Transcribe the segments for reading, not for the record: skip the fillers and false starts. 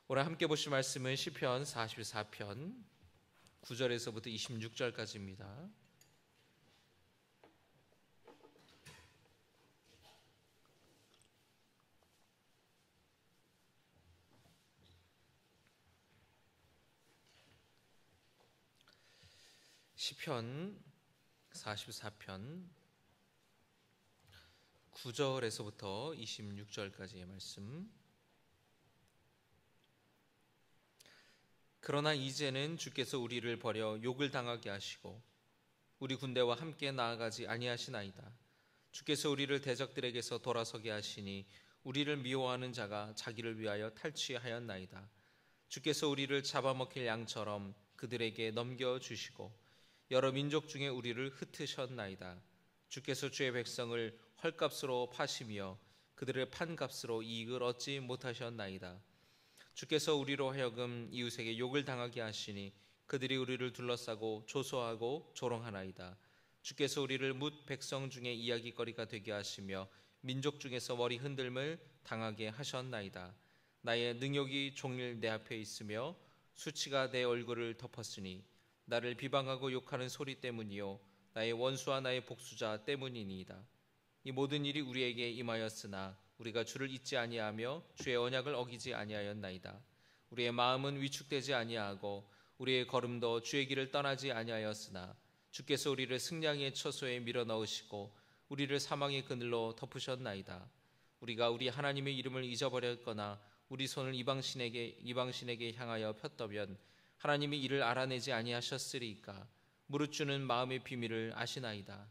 오늘 함께 보실 말씀은 시편 44편 9절에서부터 26절까지입니다. 시편 44편 9절에서부터 26절까지의 말씀. 그러나 이제는 주께서 우리를 버려 욕을 당하게 하시고 우리 군대와 함께 나아가지 아니하시나이다. 주께서 우리를 대적들에게서 돌아서게 하시니 우리를 미워하는 자가 자기를 위하여 탈취하였나이다. 주께서 우리를 잡아먹힐 양처럼 그들에게 넘겨주시고 여러 민족 중에 우리를 흩으셨나이다. 주께서 주의 백성을 헐값으로 파시며 그들을 판값으로 이익을 얻지 못하셨나이다. 주께서 우리로 하여금 이웃에게 욕을 당하게 하시니 그들이 우리를 둘러싸고 조소하고 조롱하나이다. 주께서 우리를 뭇 백성 중에 이야기거리가 되게 하시며 민족 중에서 머리 흔들림을 당하게 하셨나이다. 나의 능욕이 종일 내 앞에 있으며 수치가 내 얼굴을 덮었으니 나를 비방하고 욕하는 소리 때문이요 나의 원수와 나의 복수자 때문이니이다. 이 모든 일이 우리에게 임하였으나 우리가 주를 잊지 아니하며 주의 언약을 어기지 아니하였나이다. 우리의 마음은 위축되지 아니하고 우리의 걸음도 주의 길을 떠나지 아니하였으나 주께서 우리를 승냥이의 처소에 밀어넣으시고 우리를 사망의 그늘로 덮으셨나이다. 우리가 우리 하나님의 이름을 잊어버렸거나 우리 손을 이방신에게 향하여 폈더면 하나님이 이를 알아내지 아니하셨으리까. 무릇 주는 마음의 비밀을 아시나이다.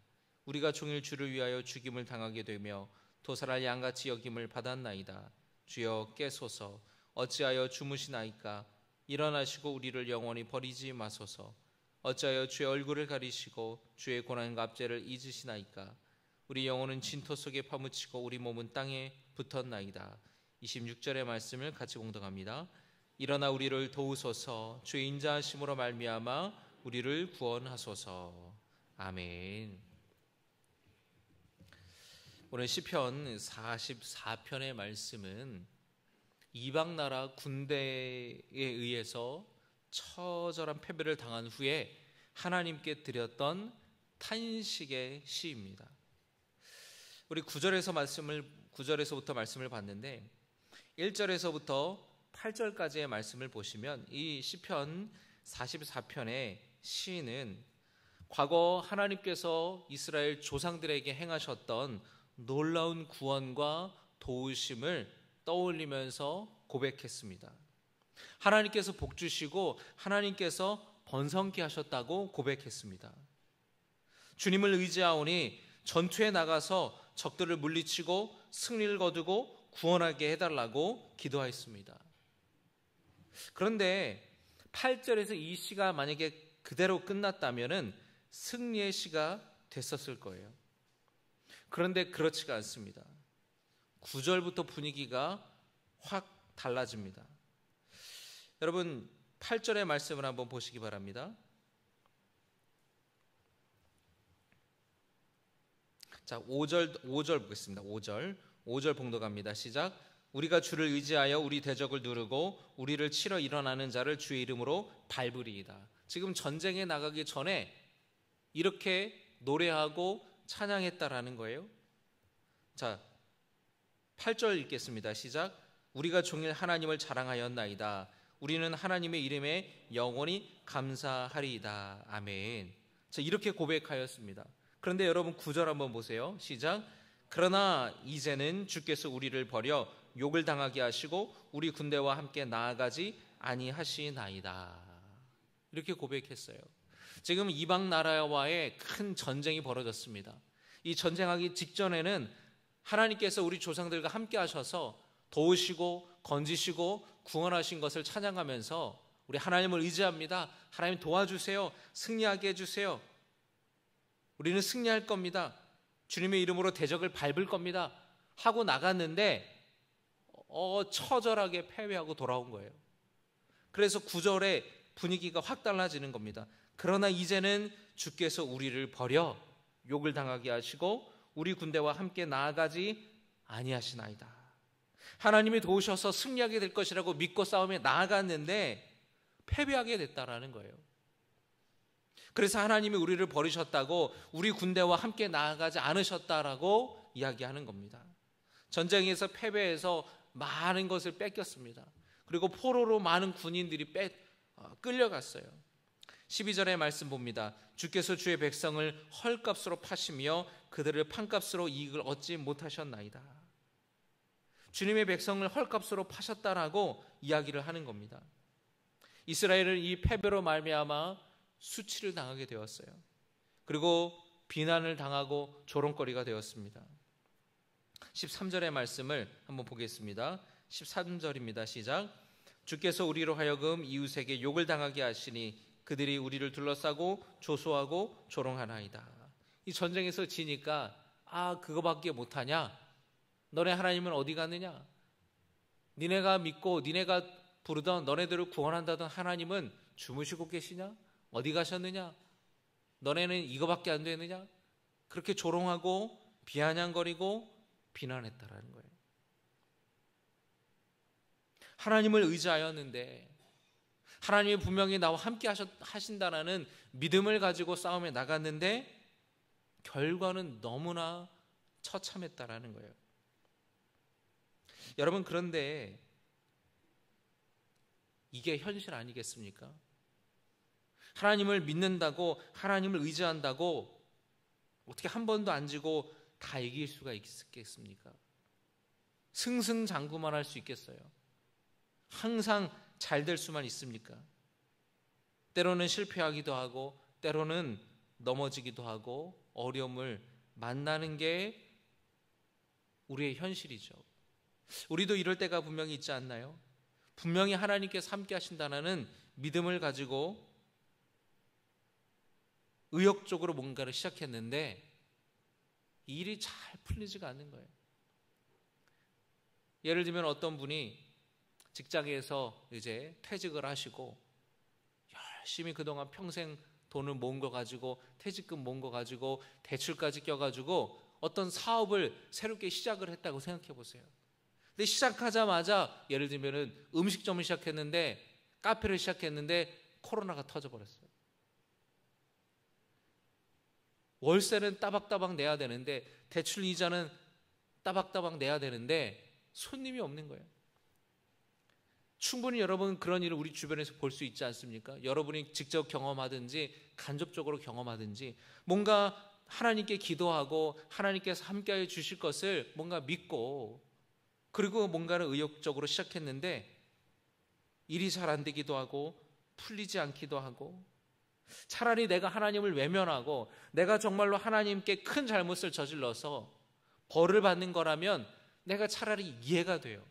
우리가 종일 주를 위하여 죽임을 당하게 되며 도살할 양같이 여김을 받았나이다. 주여 깨소서. 어찌하여 주무시나이까. 일어나시고 우리를 영원히 버리지 마소서. 어찌하여 주의 얼굴을 가리시고 주의 고난과 압제를 잊으시나이까. 우리 영혼은 진토 속에 파묻히고 우리 몸은 땅에 붙었나이다. 26절의 말씀을 같이 공독합니다. 일어나 우리를 도우소서. 주의 인자하심으로 말미암아 우리를 구원하소서. 아멘. 오늘 시편 44편의 말씀은 이방 나라 군대에 의해서 처절한 패배를 당한 후에 하나님께 드렸던 탄식의 시입니다. 우리 9절에서부터 말씀을 봤는데 1절에서부터 8절까지의 말씀을 보시면 이 시편 44편의 시인은 과거 하나님께서 이스라엘 조상들에게 행하셨던 놀라운 구원과 도우심을 떠올리면서 고백했습니다. 하나님께서 복 주시고 하나님께서 번성케 하셨다고 고백했습니다. 주님을 의지하오니 전투에 나가서 적들을 물리치고 승리를 거두고 구원하게 해달라고 기도하였습니다. 그런데 8절에서 이 시가 만약에 그대로 끝났다면 승리의 시가 됐었을 거예요. 그런데 그렇지가 않습니다. 9절부터 분위기가 확 달라집니다. 여러분 8절의 말씀을 한번 보시기 바랍니다. 자, 5절 보겠습니다. 5절 봉독합니다. 시작. 우리가 주를 의지하여 우리 대적을 누르고 우리를 치러 일어나는 자를 주의 이름으로 밟으리이다. 지금 전쟁에 나가기 전에 이렇게 노래하고 찬양했다라는 거예요. 자, 8절 읽겠습니다. 시작. 우리가 종일 하나님을 자랑하였나이다. 우리는 하나님의 이름에 영원히 감사하리이다. 아멘. 자, 이렇게 고백하였습니다. 그런데 여러분 9절 한번 보세요. 시작. 그러나 이제는 주께서 우리를 버려 욕을 당하게 하시고 우리 군대와 함께 나아가지 아니하시나이다. 이렇게 고백했어요. 지금 이방 나라와의 큰 전쟁이 벌어졌습니다. 이 전쟁하기 직전에는 하나님께서 우리 조상들과 함께 하셔서 도우시고 건지시고 구원하신 것을 찬양하면서 우리 하나님을 의지합니다. 하나님 도와주세요. 승리하게 해주세요. 우리는 승리할 겁니다. 주님의 이름으로 대적을 밟을 겁니다. 하고 나갔는데 처절하게 패배하고 돌아온 거예요. 그래서 9절에 분위기가 확 달라지는 겁니다. 그러나 이제는 주께서 우리를 버려 욕을 당하게 하시고 우리 군대와 함께 나아가지 아니하시나이다. 하나님이 도우셔서 승리하게 될 것이라고 믿고 싸움에 나아갔는데 패배하게 됐다라는 거예요. 그래서 하나님이 우리를 버리셨다고, 우리 군대와 함께 나아가지 않으셨다라고 이야기하는 겁니다. 전쟁에서 패배해서 많은 것을 뺏겼습니다. 그리고 포로로 많은 군인들이 끌려갔어요. 12절의 말씀 봅니다. 주께서 주의 백성을 헐값으로 파시며 그들을 판값으로 이익을 얻지 못하셨나이다. 주님의 백성을 헐값으로 파셨다라고 이야기를 하는 겁니다. 이스라엘은 이 패배로 말미암아 수치를 당하게 되었어요. 그리고 비난을 당하고 조롱거리가 되었습니다. 13절의 말씀을 한번 보겠습니다. 13절입니다. 시작. 주께서 우리로 하여금 이웃에게 욕을 당하게 하시니 그들이 우리를 둘러싸고 조소하고 조롱하나이다. 이 전쟁에서 지니까 그거밖에 못하냐? 너네 하나님은 어디 갔느냐? 니네가 믿고 니네가 부르던, 너네들을 구원한다던 하나님은 주무시고 계시냐? 어디 가셨느냐? 너네는 이거밖에 안 되느냐? 그렇게 조롱하고 비아냥거리고 비난했다라는 거예요. 하나님을 의지하였는데, 하나님이 분명히 나와 함께 하신다라는 믿음을 가지고 싸움에 나갔는데 결과는 너무나 처참했다라는 거예요. 여러분, 그런데 이게 현실 아니겠습니까? 하나님을 믿는다고, 하나님을 의지한다고 어떻게 한 번도 안 지고 다 이길 수가 있겠습니까? 승승장구만 할 수 있겠어요? 항상 잘 될 수만 있습니까? 때로는 실패하기도 하고, 때로는 넘어지기도 하고, 어려움을 만나는 게 우리의 현실이죠. 우리도 이럴 때가 분명히 있지 않나요? 분명히 하나님께서 함께 하신다는 믿음을 가지고 의욕적으로 뭔가를 시작했는데 일이 잘 풀리지가 않는 거예요. 예를 들면 어떤 분이 직장에서 이제 퇴직을 하시고 열심히 그동안 평생 돈을 모은 거 가지고, 퇴직금 모은 거 가지고 대출까지 껴가지고 어떤 사업을 새롭게 시작을 했다고 생각해 보세요. 근데 시작하자마자 예를 들면 음식점을 시작했는데, 카페를 시작했는데 코로나가 터져버렸어요. 월세는 따박따박 내야 되는데, 대출 이자는 따박따박 내야 되는데 손님이 없는 거예요. 충분히 여러분 그런 일을 우리 주변에서 볼 수 있지 않습니까? 여러분이 직접 경험하든지 간접적으로 경험하든지, 뭔가 하나님께 기도하고 하나님께서 함께해 주실 것을 뭔가 믿고, 그리고 뭔가를 의욕적으로 시작했는데 일이 잘 안 되기도 하고 풀리지 않기도 하고, 차라리 내가 하나님을 외면하고 내가 정말로 하나님께 큰 잘못을 저질러서 벌을 받는 거라면 내가 차라리 이해가 돼요.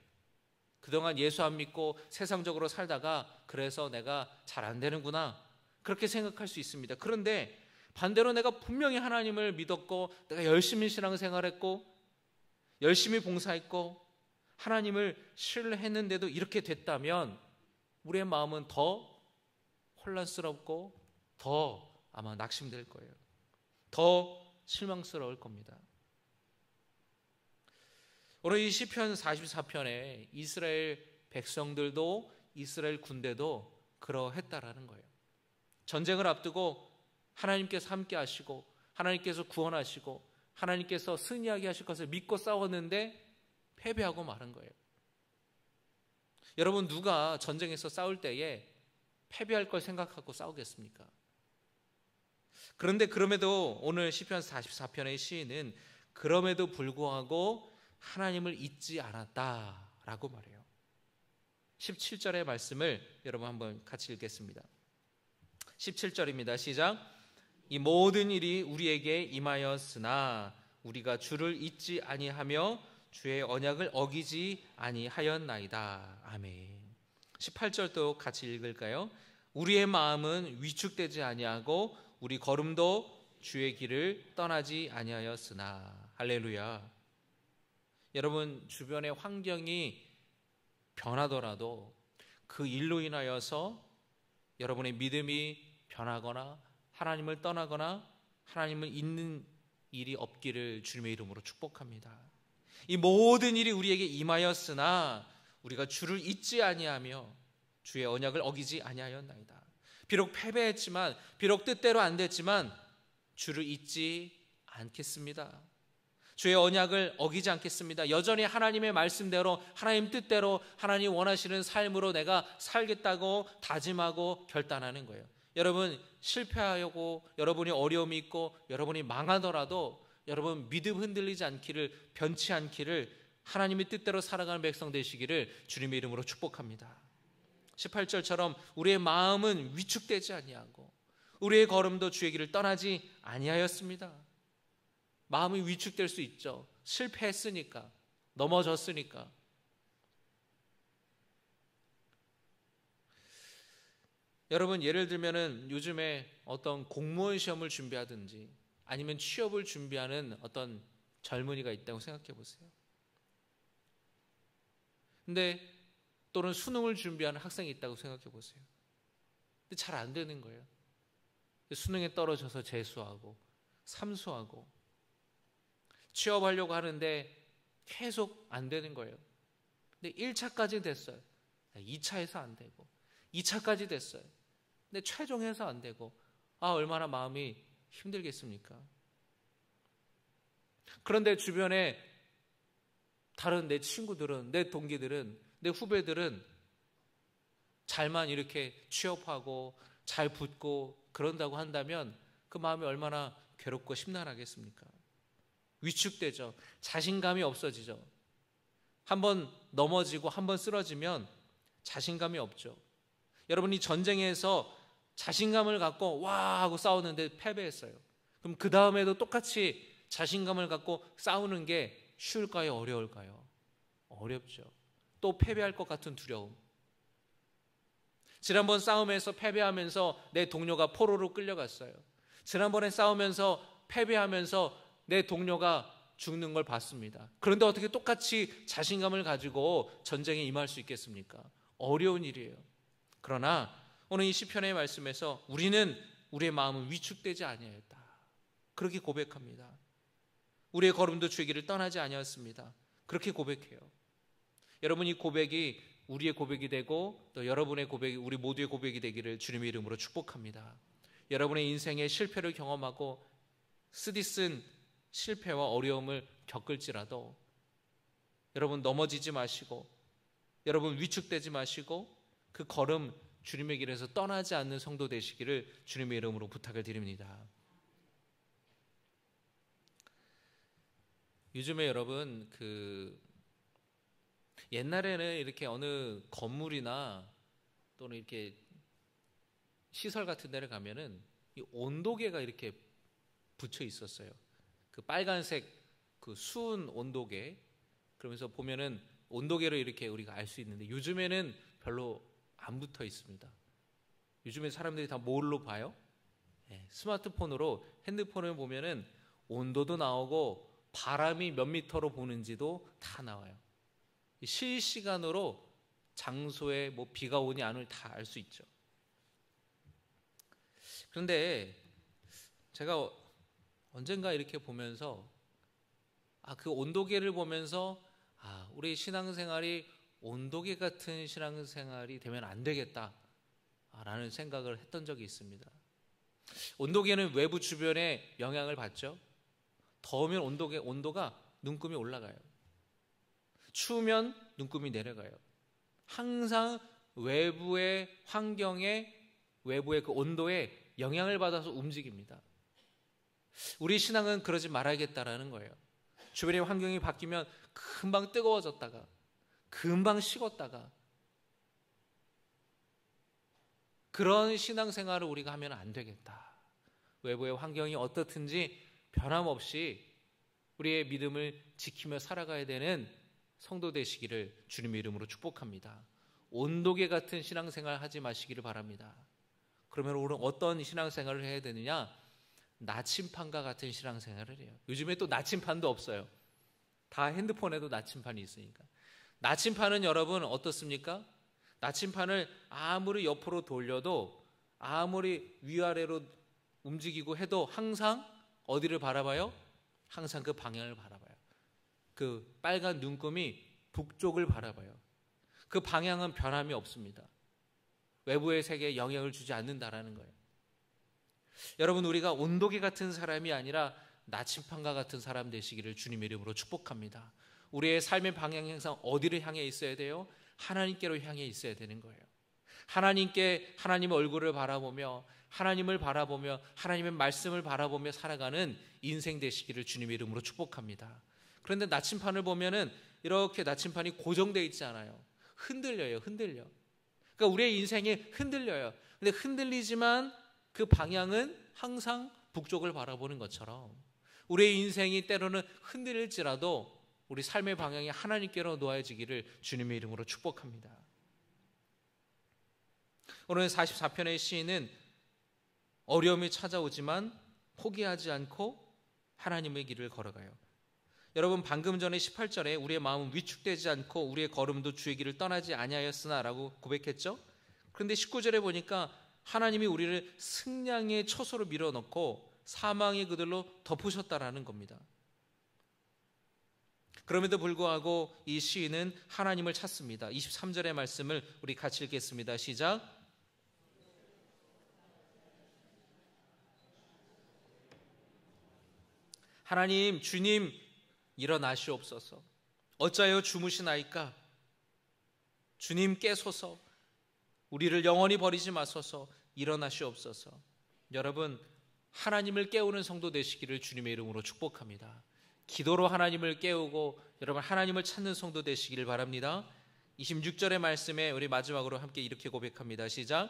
그동안 예수 안 믿고 세상적으로 살다가 그래서 내가 잘 안 되는구나, 그렇게 생각할 수 있습니다. 그런데 반대로 내가 분명히 하나님을 믿었고, 내가 열심히 신앙생활했고 열심히 봉사했고 하나님을 신뢰했는데도 이렇게 됐다면 우리의 마음은 더 혼란스럽고 더 아마 낙심될 거예요. 더 실망스러울 겁니다. 오늘 이 시편 44편에 이스라엘 백성들도, 이스라엘 군대도 그러했다라는 거예요. 전쟁을 앞두고 하나님께서 함께 하시고 하나님께서 구원하시고 하나님께서 승리하게 하실 것을 믿고 싸웠는데 패배하고 마는 거예요. 여러분, 누가 전쟁에서 싸울 때에 패배할 걸 생각하고 싸우겠습니까? 그런데 그럼에도 오늘 시편 44편의 시인은 그럼에도 불구하고 하나님을 잊지 않았다라고 말해요. 17절의 말씀을 여러분 한번 같이 읽겠습니다. 17절입니다. 시작. 이 모든 일이 우리에게 임하였으나 우리가 주를 잊지 아니하며 주의 언약을 어기지 아니하였나이다. 아멘. 18절도 같이 읽을까요? 우리의 마음은 위축되지 아니하고 우리 걸음도 주의 길을 떠나지 아니하였으나. 할렐루야. 여러분, 주변의 환경이 변하더라도 그 일로 인하여서 여러분의 믿음이 변하거나 하나님을 떠나거나 하나님을 잊는 일이 없기를 주님의 이름으로 축복합니다. 이 모든 일이 우리에게 임하였으나 우리가 주를 잊지 아니하며 주의 언약을 어기지 아니하였나이다. 비록 패배했지만, 비록 뜻대로 안 됐지만 주를 잊지 않겠습니다. 주의 언약을 어기지 않겠습니다. 여전히 하나님의 말씀대로, 하나님 뜻대로, 하나님 원하시는 삶으로 내가 살겠다고 다짐하고 결단하는 거예요. 여러분, 실패하고 여러분이 어려움이 있고 여러분이 망하더라도 여러분 믿음 흔들리지 않기를, 변치 않기를, 하나님의 뜻대로 살아가는 백성 되시기를 주님의 이름으로 축복합니다. 18절처럼 우리의 마음은 위축되지 아니하고 우리의 걸음도 주의 길을 떠나지 아니하였습니다. 마음이 위축될 수 있죠. 실패했으니까, 넘어졌으니까. 여러분, 예를 들면은 요즘에 어떤 공무원 시험을 준비하든지 아니면 취업을 준비하는 어떤 젊은이가 있다고 생각해 보세요. 근데 또는 수능을 준비하는 학생이 있다고 생각해 보세요. 근데 잘 안 되는 거예요. 수능에 떨어져서 재수하고 삼수하고 취업하려고 하는데 계속 안 되는 거예요. 근데 1차까지 됐어요. 2차에서 안 되고 2차까지 됐어요. 근데 최종에서 안 되고 얼마나 마음이 힘들겠습니까? 그런데 주변에 다른 내 친구들은, 내 동기들은, 내 후배들은 잘만 이렇게 취업하고 잘 붙고 그런다고 한다면 그 마음이 얼마나 괴롭고 심란하겠습니까? 위축되죠. 자신감이 없어지죠. 한번 넘어지고 한번 쓰러지면 자신감이 없죠. 여러분이 전쟁에서 자신감을 갖고 와 하고 싸우는데 패배했어요. 그럼 그 다음에도 똑같이 자신감을 갖고 싸우는 게 쉬울까요? 어려울까요? 어렵죠. 또 패배할 것 같은 두려움. 지난번 싸움에서 패배하면서 내 동료가 포로로 끌려갔어요. 지난번에 싸우면서 패배하면서 내 동료가 죽는 걸 봤습니다. 그런데 어떻게 똑같이 자신감을 가지고 전쟁에 임할 수 있겠습니까? 어려운 일이에요. 그러나 오늘 이 시편의 말씀에서 우리는 우리의 마음은 위축되지 아니하였다. 그렇게 고백합니다. 우리의 걸음도 주의 길을 떠나지 아니하였습니다. 그렇게 고백해요. 여러분, 이 고백이 우리의 고백이 되고 또 여러분의 고백이, 우리 모두의 고백이 되기를 주님의 이름으로 축복합니다. 여러분의 인생의 실패를 경험하고 쓰디쓴 실패와 어려움을 겪을지라도 여러분 넘어지지 마시고, 여러분 위축되지 마시고 그 걸음 주님의 길에서 떠나지 않는 성도 되시기를 주님의 이름으로 부탁을 드립니다. 요즘에 여러분 옛날에는 이렇게 어느 건물이나 또는 이렇게 시설 같은 데를 가면은 이 온도계가 이렇게 붙여 있었어요. 그 빨간색 그 수은 온도계. 그러면서 보면은 온도계로 이렇게 우리가 알 수 있는데 요즘에는 별로 안 붙어 있습니다. 요즘에 사람들이 다 뭘로 봐요? 스마트폰으로, 핸드폰을 보면은 온도도 나오고 바람이 몇 미터로 부는지도 다 나와요. 실시간으로 장소에 뭐 비가 오니 안 오니 다 알 수 있죠. 그런데 제가 언젠가 이렇게 보면서 그 온도계를 보면서 우리 신앙생활이 온도계 같은 신앙생활이 되면 안 되겠다라는 생각을 했던 적이 있습니다. 온도계는 외부 주변에 영향을 받죠. 더우면 온도가 눈금이 올라가요. 추우면 눈금이 내려가요. 항상 외부의 환경에, 외부의 그 온도에 영향을 받아서 움직입니다. 우리 신앙은 그러지 말아야겠다라는 거예요. 주변의 환경이 바뀌면 금방 뜨거워졌다가 금방 식었다가 그런 신앙생활을 우리가 하면 안 되겠다. 외부의 환경이 어떻든지 변함없이 우리의 믿음을 지키며 살아가야 되는 성도 되시기를 주님의 이름으로 축복합니다. 온도계 같은 신앙생활 하지 마시기를 바랍니다. 그러면 우리는 어떤 신앙생활을 해야 되느냐? 나침판과 같은 신앙생활을 해요. 요즘에 또 나침판도 없어요. 다 핸드폰에도 나침판이 있으니까. 나침판은 여러분 어떻습니까? 나침판을 아무리 옆으로 돌려도, 아무리 위아래로 움직이고 해도 항상 어디를 바라봐요? 항상 그 방향을 바라봐요. 그 빨간 눈금이 북쪽을 바라봐요. 그 방향은 변함이 없습니다. 외부의 세계에 영향을 주지 않는다라는 거예요. 여러분, 우리가 온도계 같은 사람이 아니라 나침판과 같은 사람 되시기를 주님의 이름으로 축복합니다. 우리의 삶의 방향이 항상 어디를 향해 있어야 돼요? 하나님께로 향해 있어야 되는 거예요. 하나님의 얼굴을 바라보며 하나님을 바라보며 하나님의 말씀을 바라보며 살아가는 인생 되시기를 주님의 이름으로 축복합니다. 그런데 나침판을 보면은 이렇게 나침판이 고정되어 있지 않아요. 흔들려. 그러니까 우리의 인생이 흔들려요. 근데 흔들리지만 그 방향은 항상 북쪽을 바라보는 것처럼 우리의 인생이 때로는 흔들릴지라도 우리 삶의 방향이 하나님께로 놓아지기를 주님의 이름으로 축복합니다. 오늘 44편의 시인은 어려움이 찾아오지만 포기하지 않고 하나님의 길을 걸어가요. 여러분, 방금 전에 18절에 우리의 마음은 위축되지 않고 우리의 걸음도 주의 길을 떠나지 아니하였으나 라고 고백했죠. 그런데 19절에 보니까 하나님이 우리를 승량의 처소로 밀어넣고 사망의 그들로 덮으셨다라는 겁니다. 그럼에도 불구하고 이 시인은 하나님을 찾습니다. 23절의 말씀을 우리 같이 읽겠습니다. 시작. 하나님, 주님, 일어나시옵소서. 어찌하여 주무시나이까? 주님 깨소서. 우리를 영원히 버리지 마소서. 일어나시옵소서. 여러분, 하나님을 깨우는 성도 되시기를 주님의 이름으로 축복합니다. 기도로 하나님을 깨우고 여러분 하나님을 찾는 성도 되시기를 바랍니다. 26절의 말씀에 우리 마지막으로 함께 이렇게 고백합니다. 시작.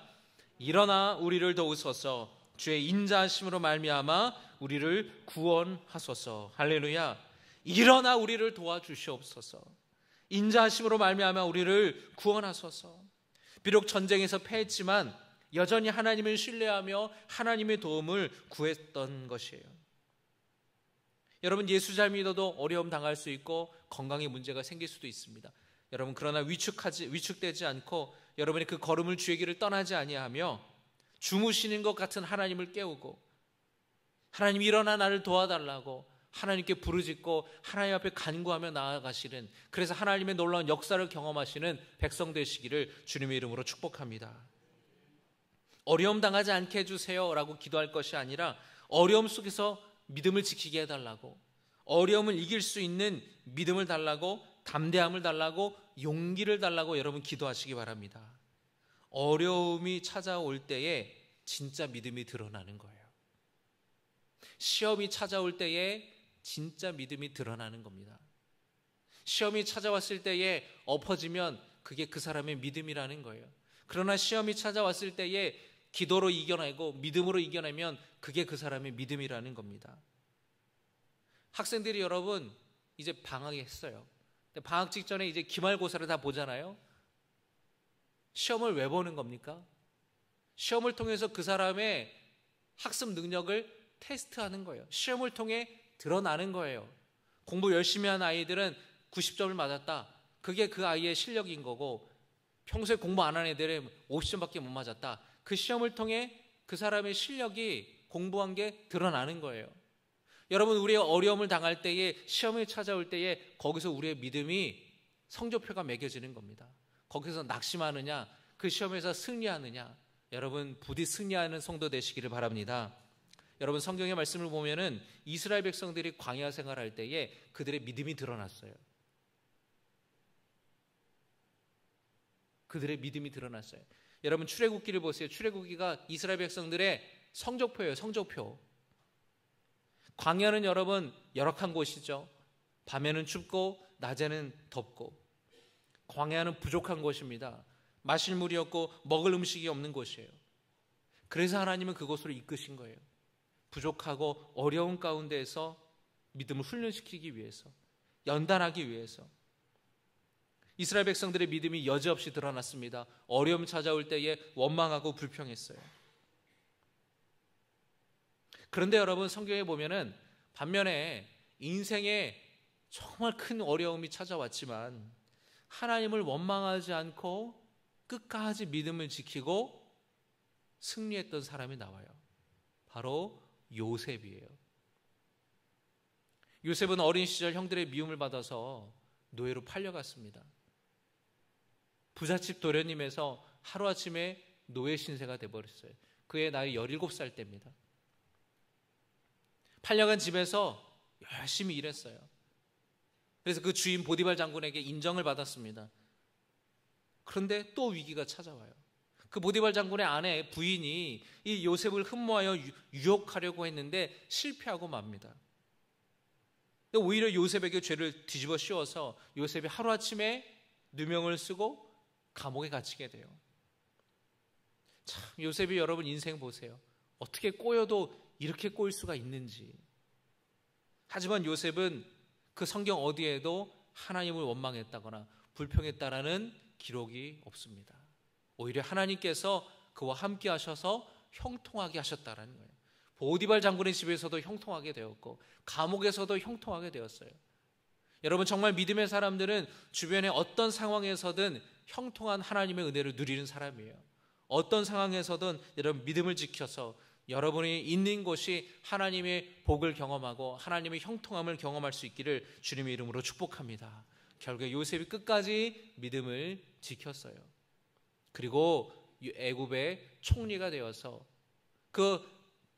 일어나 우리를 도우소서. 주의 인자하심으로 말미암아 우리를 구원하소서. 할렐루야. 일어나 우리를 도와주시옵소서. 인자하심으로 말미암아 우리를 구원하소서. 비록 전쟁에서 패했지만 여전히 하나님을 신뢰하며 하나님의 도움을 구했던 것이에요. 여러분, 예수 잘 믿어도 어려움 당할 수 있고 건강에 문제가 생길 수도 있습니다. 여러분, 그러나 위축되지 않고 여러분이 그 걸음을 주의 길을 떠나지 아니하며 주무시는 것 같은 하나님을 깨우고 하나님 일어나 나를 도와달라고 하나님께 부르짖고 하나님 앞에 간구하며 나아가시는, 그래서 하나님의 놀라운 역사를 경험하시는 백성 되시기를 주님의 이름으로 축복합니다. 어려움 당하지 않게 해주세요 라고 기도할 것이 아니라 어려움 속에서 믿음을 지키게 해달라고, 어려움을 이길 수 있는 믿음을 달라고, 담대함을 달라고, 용기를 달라고 여러분 기도하시기 바랍니다. 어려움이 찾아올 때에 진짜 믿음이 드러나는 거예요. 시험이 찾아올 때에 진짜 믿음이 드러나는 겁니다. 시험이 찾아왔을 때에 엎어지면 그게 그 사람의 믿음이라는 거예요. 그러나 시험이 찾아왔을 때에 기도로 이겨내고 믿음으로 이겨내면 그게 그 사람의 믿음이라는 겁니다. 학생들이 여러분 이제 방학이 했어요. 방학 직전에 이제 기말고사를 다 보잖아요. 시험을 왜 보는 겁니까? 시험을 통해서 그 사람의 학습 능력을 테스트하는 거예요. 시험을 통해 드러나는 거예요. 공부 열심히 한 아이들은 90점을 맞았다. 그게 그 아이의 실력인 거고, 평소에 공부 안 한 애들은 50점밖에 못 맞았다. 그 시험을 통해 그 사람의 실력이 공부한 게 드러나는 거예요. 여러분, 우리의 어려움을 당할 때에, 시험이 찾아올 때에 거기서 우리의 믿음이 성적표가 매겨지는 겁니다. 거기서 낙심하느냐, 그 시험에서 승리하느냐, 여러분 부디 승리하는 성도 되시기를 바랍니다. 여러분, 성경의 말씀을 보면은 이스라엘 백성들이 광야 생활할 때에 그들의 믿음이 드러났어요. 그들의 믿음이 드러났어요. 여러분, 출애굽기를 보세요. 출애굽기가 이스라엘 백성들의 성적표예요. 성적표. 광야는 여러분 열악한 곳이죠. 밤에는 춥고 낮에는 덥고, 광야는 부족한 곳입니다. 마실 물이 없고 먹을 음식이 없는 곳이에요. 그래서 하나님은 그곳으로 이끄신 거예요. 부족하고 어려운 가운데에서 믿음을 훈련시키기 위해서, 연단하기 위해서. 이스라엘 백성들의 믿음이 여지없이 드러났습니다. 어려움 찾아올 때에 원망하고 불평했어요. 그런데 여러분, 성경에 보면은 반면에 인생에 정말 큰 어려움이 찾아왔지만 하나님을 원망하지 않고 끝까지 믿음을 지키고 승리했던 사람이 나와요. 바로 요셉이에요. 요셉은 어린 시절 형들의 미움을 받아서 노예로 팔려갔습니다. 부잣집 도련님에서 하루아침에 노예 신세가 돼버렸어요. 그의 나이 17살 때입니다. 팔려간 집에서 열심히 일했어요. 그래서 그 주인 보디발 장군에게 인정을 받았습니다. 그런데 또 위기가 찾아와요. 그 보디발 장군의 아내 부인이 이 요셉을 흠모하여 유혹하려고 했는데 실패하고 맙니다. 오히려 요셉에게 죄를 뒤집어 씌워서 요셉이 하루아침에 누명을 쓰고 감옥에 갇히게 돼요. 참, 요셉이 여러분 인생 보세요. 어떻게 꼬여도 이렇게 꼬일 수가 있는지. 하지만 요셉은 그 성경 어디에도 하나님을 원망했다거나 불평했다라는 기록이 없습니다. 오히려 하나님께서 그와 함께 하셔서 형통하게 하셨다라는 거예요. 보디발 장군의 집에서도 형통하게 되었고 감옥에서도 형통하게 되었어요. 여러분, 정말 믿음의 사람들은 주변의 어떤 상황에서든 형통한 하나님의 은혜를 누리는 사람이에요. 어떤 상황에서든 여러분 믿음을 지켜서 여러분이 있는 곳이 하나님의 복을 경험하고 하나님의 형통함을 경험할 수 있기를 주님의 이름으로 축복합니다. 결국에 요셉이 끝까지 믿음을 지켰어요. 그리고 애굽의 총리가 되어서 그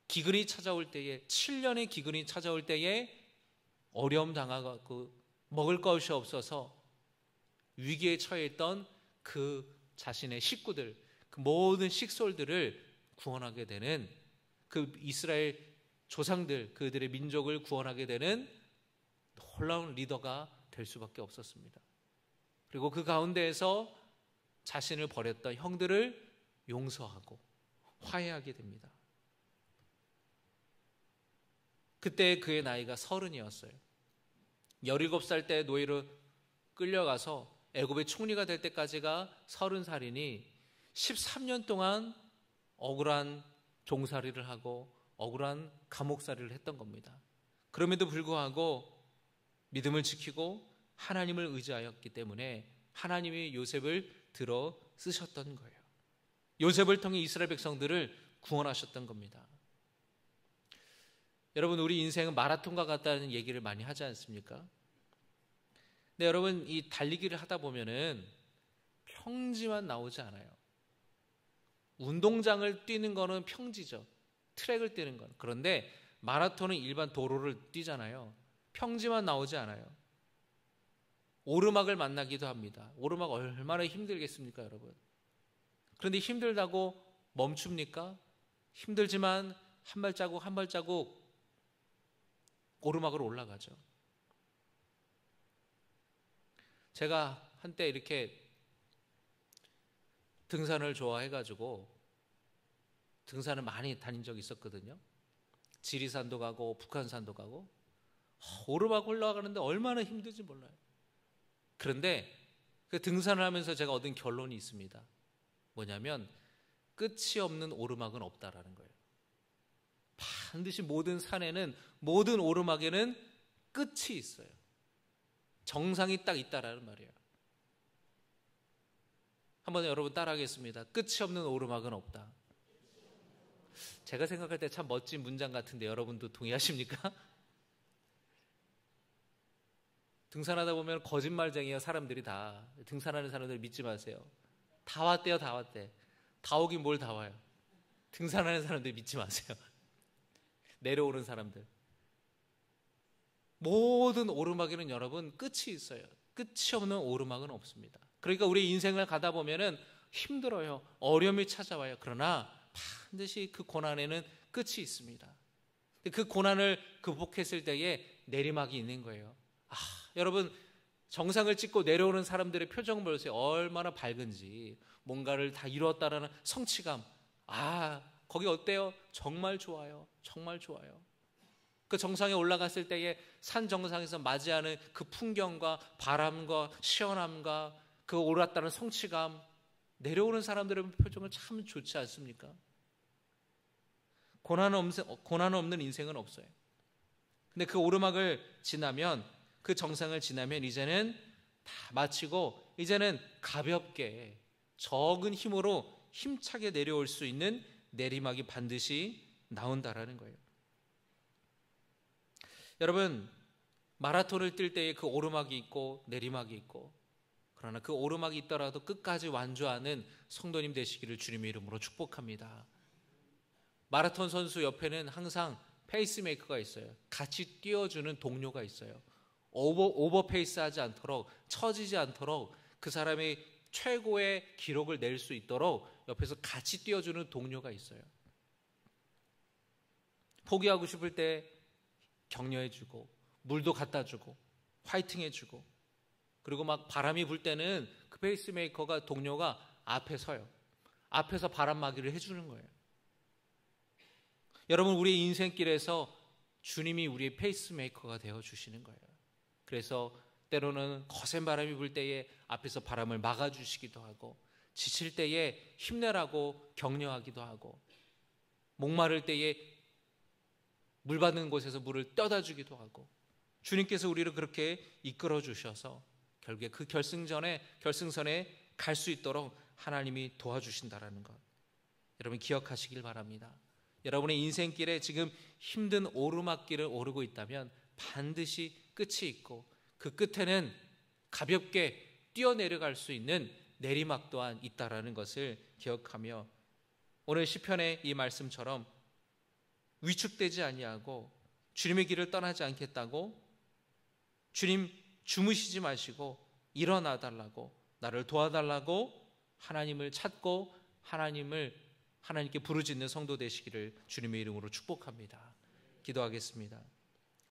기근이 찾아올 때에 7년의 기근이 찾아올 때에 어려움 당하고 먹을 것이 없어서 위기에 처해 있던 그 자신의 식구들, 그 모든 식솔들을 구원하게 되는 그 이스라엘 조상들, 그들의 민족을 구원하게 되는 놀라운 리더가 될 수밖에 없었습니다. 그리고 그 가운데에서 자신을 버렸던 형들을 용서하고 화해하게 됩니다. 그때 그의 나이가 30이었어요. 17살 때 노예로 끌려가서 애굽의 총리가 될 때까지가 30살이니 13년 동안 억울한 종살이를 하고 억울한 감옥살이를 했던 겁니다. 그럼에도 불구하고 믿음을 지키고 하나님을 의지하였기 때문에 하나님이 요셉을 들어 쓰셨던 거예요. 요셉을 통해 이스라엘 백성들을 구원하셨던 겁니다. 여러분, 우리 인생은 마라톤과 같다는 얘기를 많이 하지 않습니까? 근데 여러분, 이 달리기를 하다 보면은 평지만 나오지 않아요. 운동장을 뛰는 거는 평지죠. 트랙을 뛰는 건. 그런데 마라톤은 일반 도로를 뛰잖아요. 평지만 나오지 않아요. 오르막을 만나기도 합니다. 오르막 얼마나 힘들겠습니까, 여러분? 그런데 힘들다고 멈춥니까? 힘들지만 한 발자국 한 발자국 오르막으로 올라가죠. 제가 한때 이렇게 등산을 좋아해가지고 등산을 많이 다닌 적이 있었거든요. 지리산도 가고 북한산도 가고 오르막 올라가는데 얼마나 힘든지 몰라요. 그런데 그 등산을 하면서 제가 얻은 결론이 있습니다. 뭐냐면 끝이 없는 오르막은 없다라는 거예요. 반드시 모든 산에는, 모든 오르막에는 끝이 있어요. 정상이 딱 있다라는 말이에요. 한번 여러분 따라하겠습니다. 끝이 없는 오르막은 없다. 제가 생각할 때 참 멋진 문장 같은데 여러분도 동의하십니까? 등산하다 보면 거짓말쟁이야, 사람들이 다. 등산하는 사람들 믿지 마세요. 다 왔대요, 다 왔대. 다 오긴 뭘 다 와요. 등산하는 사람들 믿지 마세요. 내려오는 사람들. 모든 오르막에는 여러분 끝이 있어요. 끝이 없는 오르막은 없습니다. 그러니까 우리 인생을 가다 보면은 힘들어요. 어려움이 찾아와요. 그러나 반드시 그 고난에는 끝이 있습니다. 그 고난을 극복했을 때에 내리막이 있는 거예요. 여러분, 정상을 찍고 내려오는 사람들의 표정 보세요. 얼마나 밝은지. 뭔가를 다 이루었다라는 성취감. 거기 어때요? 정말 좋아요. 정말 좋아요. 그 정상에 올라갔을 때에 산 정상에서 맞이하는 그 풍경과 바람과 시원함과 그 올랐다는 성취감, 내려오는 사람들의 표정은 참 좋지 않습니까? 고난 없는 인생은 없어요. 근데 그 오르막을 지나면, 그 정상을 지나면 이제는 다 마치고 이제는 가볍게 적은 힘으로 힘차게 내려올 수 있는 내리막이 반드시 나온다라는 거예요. 여러분, 마라톤을 뛸 때에 그 오르막이 있고 내리막이 있고, 그러나 그 오르막이 있더라도 끝까지 완주하는 성도님 되시기를 주님의 이름으로 축복합니다. 마라톤 선수 옆에는 항상 페이스메이커가 있어요. 같이 뛰어주는 동료가 있어요. 오버페이스 하지 않도록, 처지지 않도록, 그 사람이 최고의 기록을 낼 수 있도록 옆에서 같이 뛰어주는 동료가 있어요. 포기하고 싶을 때 격려해주고, 물도 갖다 주고, 화이팅해주고, 그리고 막 바람이 불 때는 그 페이스메이커가, 동료가 앞에 서요. 앞에서 바람막이를 해주는 거예요. 여러분, 우리의 인생길에서 주님이 우리의 페이스메이커가 되어주시는 거예요. 그래서 때로는 거센 바람이 불 때에 앞에서 바람을 막아주시기도 하고, 지칠 때에 힘내라고 격려하기도 하고, 목마를 때에 물 받는 곳에서 물을 떠다 주기도 하고, 주님께서 우리를 그렇게 이끌어 주셔서 결국에 그 결승선에 갈 수 있도록 하나님이 도와주신다라는 것, 여러분 기억하시길 바랍니다. 여러분의 인생길에 지금 힘든 오르막길을 오르고 있다면 반드시 끝이 있고, 그 끝에는 가볍게 뛰어내려갈 수 있는 내리막 또한 있다라는 것을 기억하며, 오늘 시편의 이 말씀처럼 위축되지 아니하고 주님의 길을 떠나지 않겠다고, 주님 주무시지 마시고 일어나 달라고, 나를 도와달라고 하나님을 찾고 하나님께 부르짖는 성도 되시기를 주님의 이름으로 축복합니다. 기도하겠습니다.